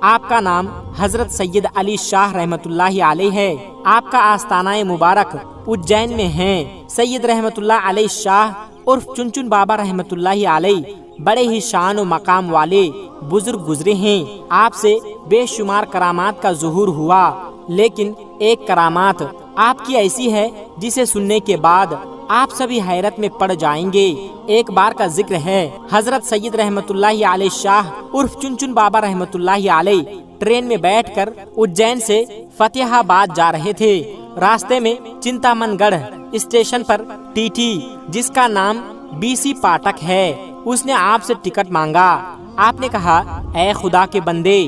آپ کا نام حضرت سید علی شاہ رحمت اللہ علیہ ہے، آپ کا آستانہ مبارک اجین میں ہے۔ سید رحمت اللہ علیہ شاہ عرف چنچن بابا رحمت اللہ علیہ بڑے ہی شان و مقام والے بزرگ گزرے ہیں۔ آپ سے بے شمار کرامات کا ظہور ہوا، لیکن ایک کرامات آپ کی ایسی ہے جسے سننے کے بعد آپ سبھی حیرت میں پڑ جائیں گے۔ ایک بار کا ذکر ہے، حضرت سید رحمت اللہ علیہ شاہ عرف چنچن بابا رحمت اللہ علیہ ٹرین میں بیٹھ کر اجین سے فتح آباد جا رہے تھے۔ راستے میں چنتامن گڑھ اسٹیشن پر ٹی ٹی، جس کا نام بی سی پاٹک ہے، اس نے آپ سے ٹکٹ مانگا۔ آپ نے کہا، اے خدا کے بندے،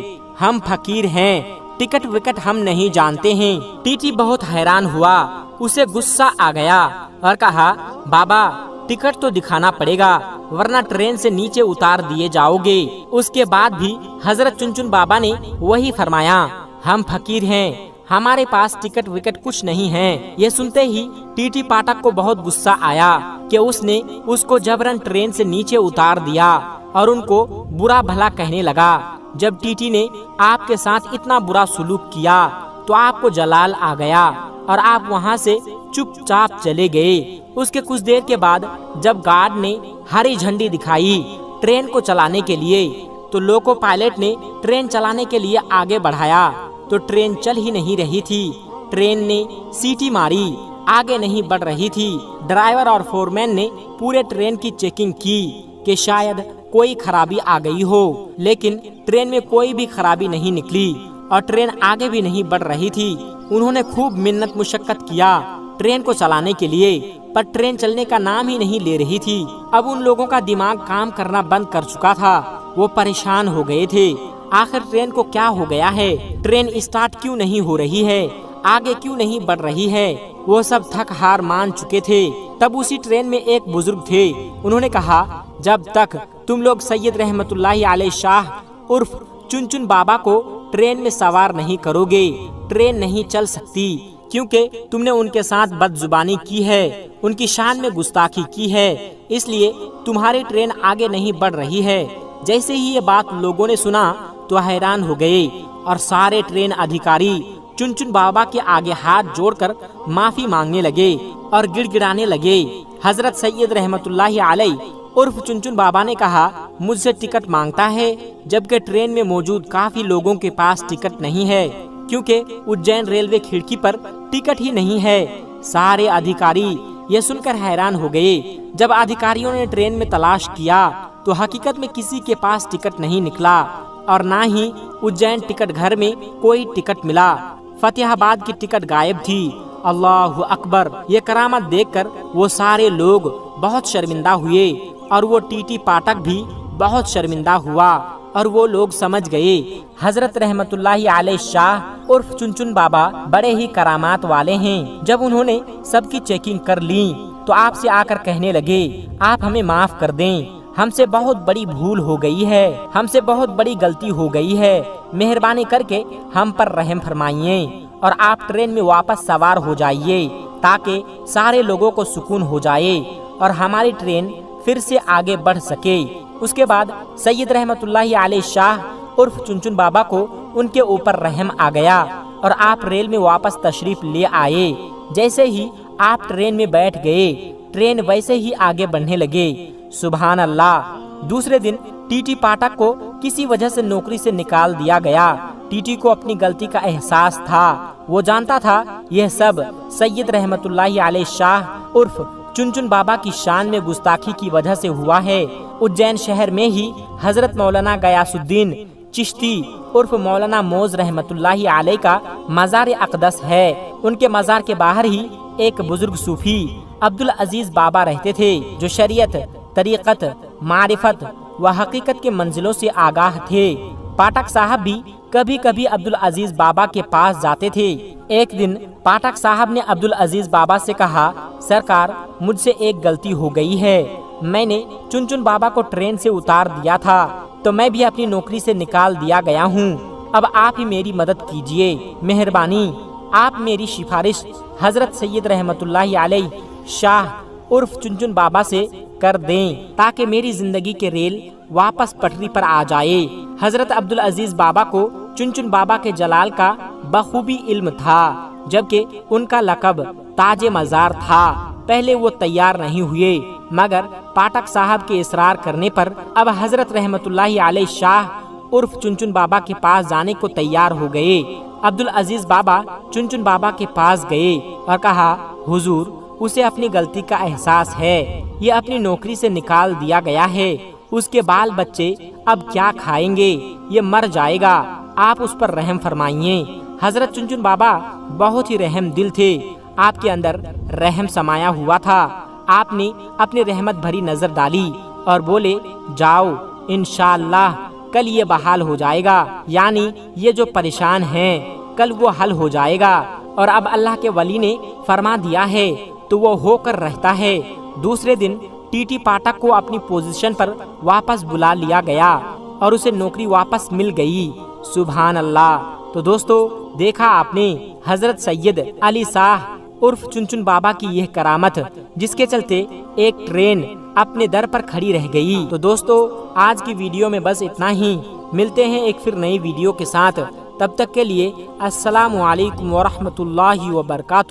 ہم فقیر ہیں، ٹکٹ وکٹ ہم نہیں جانتے ہیں۔ ٹی ٹی بہت حیران ہوا، اسے غصہ آ گیا اور کہا، بابا ٹکٹ تو دکھانا پڑے گا ورنہ ٹرین سے نیچے اتار دیے جاؤ گے۔ اس کے بعد بھی حضرت چنچن بابا نے وہی فرمایا، ہم فقیر ہیں، ہمارے پاس ٹکٹ وکٹ کچھ نہیں ہے۔ یہ سنتے ہی ٹی ٹی پاٹک کو بہت غصہ آیا کہ اس نے اس کو جبرن ٹرین سے نیچے اتار دیا اور ان کو برا بھلا کہنے لگا۔ جب ٹی ٹی نے آپ کے ساتھ اتنا برا سلوک کیا تو آپ کو جلال آ گیا اور آپ وہاں سے چپ چاپ چلے گئے۔ اس کے کچھ دیر کے بعد جب گارڈ نے ہری جھنڈی دکھائی ٹرین کو چلانے کے لیے تو لوکو پائلٹ نے ٹرین چلانے کے لیے آگے بڑھایا تو ٹرین چل ہی نہیں رہی تھی۔ ٹرین نے سیٹی ماری، آگے نہیں بڑھ رہی تھی۔ ڈرائیور اور فورمین نے پورے ٹرین کی چیکنگ کی کہ شاید کوئی خرابی آ گئی ہو، لیکن ٹرین میں کوئی بھی خرابی نہیں نکلی اور ٹرین آگے بھی نہیں بڑھ رہی تھی۔ انہوں نے خوب محنت مشقت کیا ٹرین کو چلانے کے لیے، پر ٹرین چلنے کا نام ہی نہیں لے رہی تھی۔ اب ان لوگوں کا دماغ کام کرنا بند کر چکا تھا، وہ پریشان ہو گئے تھے۔ آخر ٹرین کو کیا ہو گیا ہے؟ ٹرین اسٹارٹ کیوں نہیں ہو رہی ہے؟ آگے کیوں نہیں بڑھ رہی ہے؟ وہ سب تھک ہار مان چکے تھے۔ تب اسی ٹرین میں ایک بزرگ تھے، انہوں نے کہا، جب تک تم لوگ سید رحمت اللہ علیہ شاہ عرف چنچن بابا کو ٹرین میں سوار نہیں کرو گے ٹرین نہیں چل سکتی، کیونکہ تم نے ان کے ساتھ بد زبانی کی ہے، ان کی شان میں گستاخی کی ہے، اس لیے تمہاری ٹرین آگے نہیں بڑھ رہی ہے۔ جیسے ہی یہ بات لوگوں نے سنا تو حیران ہو گئے اور سارے ٹرین ادھیکاری چنچن بابا کے آگے ہاتھ جوڑ کر معافی مانگنے لگے اور گڑ گڑانے لگے۔ حضرت سید رحمت اللہ علیہ عرف چنچن بابا نے کہا، مجھ سے ٹکٹ مانگتا ہے جبکہ ٹرین میں موجود کافی لوگوں کے پاس ٹکٹ نہیں ہے، کیونکہ اجین ریلوے کھڑکی پر ٹکٹ ہی نہیں ہے۔ سارے ادھیکاری یہ سن کر حیران ہو گئے۔ جب ادھیکاریوں نے ٹرین میں تلاش کیا تو حقیقت میں کسی کے پاس ٹکٹ نہیں نکلا اور نہ ہی اجین ٹکٹ گھر میں کوئی ٹکٹ ملا۔ فتح آباد کی ٹکٹ غائب تھی۔ اللہ اکبر! یہ کرامت دیکھ کر وہ سارے لوگ بہت شرمندہ ہوئے اور وہ ٹی ٹی پاٹک بھی بہت شرمندہ ہوا اور وہ لوگ سمجھ گئے حضرت رحمت اللہ علیہ شاہ عرف چنچن بابا بڑے ہی کرامات والے ہیں۔ جب انہوں نے سب کی چیکنگ کر لی تو آپ سے آ کر کہنے لگے، آپ ہمیں معاف کر دیں، ہم سے بہت بڑی بھول ہو گئی ہے، ہم سے بہت بڑی غلطی ہو گئی ہے، مہربانی کر کے ہم پر رحم فرمائیے اور آپ ٹرین میں واپس سوار ہو جائیے تاکہ سارے لوگوں کو سکون ہو جائے اور ہماری ٹرین پھر سے آگے بڑھ سکے۔ اس کے بعد سید رحمت اللہ علیہ شاہ عرف چنچن بابا کو ان کے اوپر رحم آ گیا اور آپ ریل میں واپس تشریف لے آئے۔ جیسے ہی آپ ٹرین میں بیٹھ گئے ٹرین ویسے ہی آگے بڑھنے لگے۔ سبحان اللہ! دوسرے دن ٹی ٹی پاٹک کو کسی وجہ سے نوکری سے نکال دیا گیا۔ ٹی ٹی کو اپنی غلطی کا احساس تھا، وہ جانتا تھا یہ سب سید رحمت اللہ علیہ شاہ عرف چنچن بابا کی شان میں گستاخی کی وجہ سے ہوا ہے۔ اجین شہر میں ہی حضرت مولانا غیاث الدین چشتی عرف مولانا موز رحمت اللہ علیہ کا مزار اقدس ہے۔ ان کے مزار کے باہر ہی ایک بزرگ صوفی عبدالعزیز بابا رہتے تھے جو شریعت، طریقت، معرفت و حقیقت کے منزلوں سے آگاہ تھے۔ پاٹک صاحب بھی کبھی کبھی عبدالعزیز بابا کے پاس جاتے تھے۔ ایک دن پاٹک صاحب نے عبدالعزیز بابا سے کہا، سرکار مجھ سے ایک غلطی ہو گئی ہے، میں نے چنچن بابا کو ٹرین سے اتار دیا تھا تو میں بھی اپنی نوکری سے نکال دیا گیا ہوں، اب آپ ہی میری مدد کیجئے، مہربانی آپ میری سفارش حضرت سید رحمت اللہ علیہ شاہ عرف چنچن بابا سے کر دیں تاکہ میری زندگی کے ریل واپس پٹری پر آ جائے۔ حضرت عبدالعزیز بابا کو چنچن بابا کے جلال کا بخوبی علم تھا، جبکہ ان کا لقب تاج مزار تھا۔ پہلے وہ تیار نہیں ہوئے، مگر پاٹک صاحب کے اصرار کرنے پر اب حضرت رحمت اللہ علیہ شاہ عرف چنچن بابا کے پاس جانے کو تیار ہو گئے۔ عبدالعزیز بابا چنچن بابا کے پاس گئے اور کہا، حضور، اسے اپنی غلطی کا احساس ہے، یہ اپنی نوکری سے نکال دیا گیا ہے، اس کے بال بچے اب کیا کھائیں گے، یہ مر جائے گا، آپ اس پر رحم فرمائیے۔ حضرت چنچن بابا بہت ہی رحم دل تھے، آپ کے اندر رحم سمایا ہوا تھا۔ آپ نے اپنی رحمت بھری نظر ڈالی اور بولے، جاؤ، انشاءاللہ کل یہ بحال ہو جائے گا، یعنی یہ جو پریشان ہیں کل وہ حل ہو جائے گا، اور اب اللہ کے ولی نے فرما دیا ہے تو وہ ہو کر رہتا ہے۔ دوسرے دن ٹی ٹی پاٹک کو اپنی پوزیشن پر واپس بلا لیا گیا اور اسے نوکری واپس مل گئی۔ سبحان اللہ۔ تو دوستو، دیکھا آپ نے حضرت سید علی شاہ عرف چنچن بابا کی یہ کرامت، جس کے چلتے ایک ٹرین اپنے در پر کھڑی رہ گئی۔ تو دوستو، آج کی ویڈیو میں بس اتنا ہی، ملتے ہیں ایک پھر نئی ویڈیو کے ساتھ، تب تک کے لیے السلام علیکم ورحمۃ اللہ وبرکاتہ۔